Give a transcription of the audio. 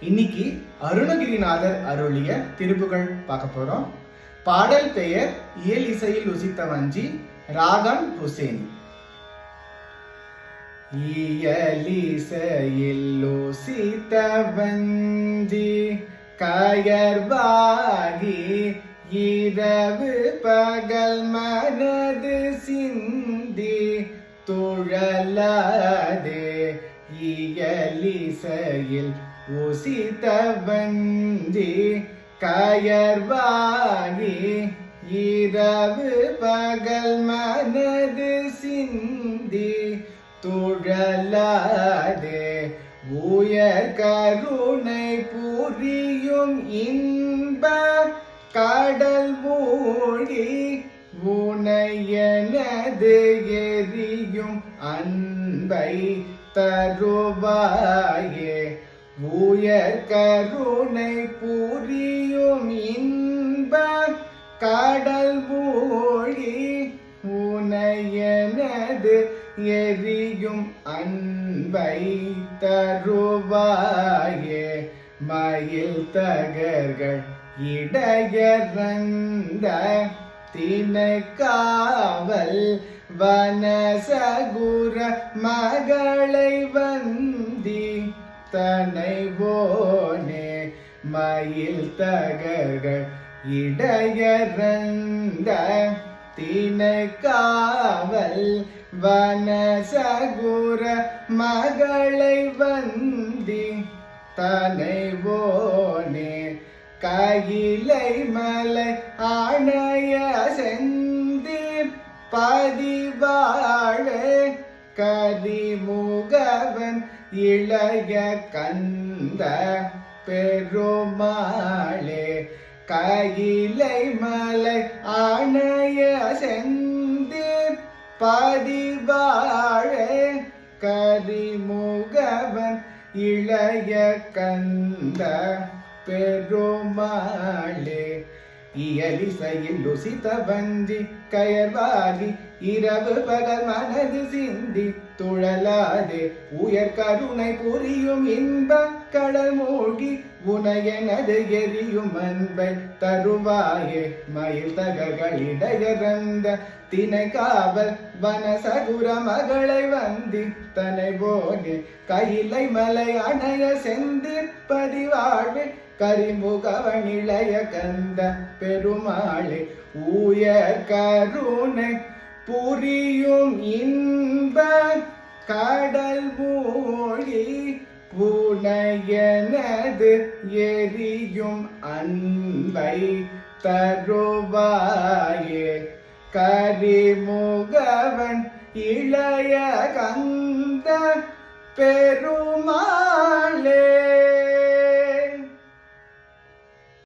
இன்னைக்கு அருணகிரிநாதர் அருளிய திருப்புகழ் பார்க்க போறோம். பாடல் பெயர் இயல் இசையில் உசித்த வஞ்சி, ராகம் ஹுசேனி. இயலிசையில் உசித்த வஞ்சி கயர்வாகி இரவு பகல் மனது சிந்தி துழலாதே. இயலிசையில் உசித்த வஞ்சி கயர்வாகி இரவு பகல் மனது சிந்தி துழலாதே. உயர் கருணை புரியும் இன்ப கடல் மூழ்கி உனையனது எரியும் அன்பை தருவாயே. உயர் கருணை புரியும் இன்ப கடல் மூழ்கி உனையனது எரியும் அன்பை தருவாயே. மயில் தகர்கள் இடையறந்த திணைக்காவல் வனசகுர மகளை வந்தி தனைவோனே. மயில் தகர்கள் இடையறந்த திணைக்காவல் வனசகுர மகளை வந்தி தனைவோனே. கையிலை மலை ஆணைய செந்தீர் பதிவாழ கரிமுகவன் இளைய கந்த பெருமாளே. கையிலை மலை ஆணைய செந்தீர் பதிவாழ கரிமுகவன் இளைய கந்த பெருமாளே. இயலிசையில் உசித்த வஞ்சி கயர்வாகி இரவு பகல் மனது சிந்தி துழலாதே. உயர் கருணை புரியும் இன்ப கடல் மூழ்கி உனையனது எரியும் அன்பை தருவாயே. மயில் தகர்கள் இடையறந்த திணைக்காவல் வனசகுர மகளை வந்தி தனைவோனே. கையிலை மலை அணைய செந்திற் பதிவாழ்வில் கரிமுகவன் இளைய கந்த பெருமாளே. உயர் கருணை புரியும் இன்ப கடல் மூழ்கி உனையனது எரியும் அன்பை தருவாயே. கரிமுகவன் இளைய கந்த பெருமாளே.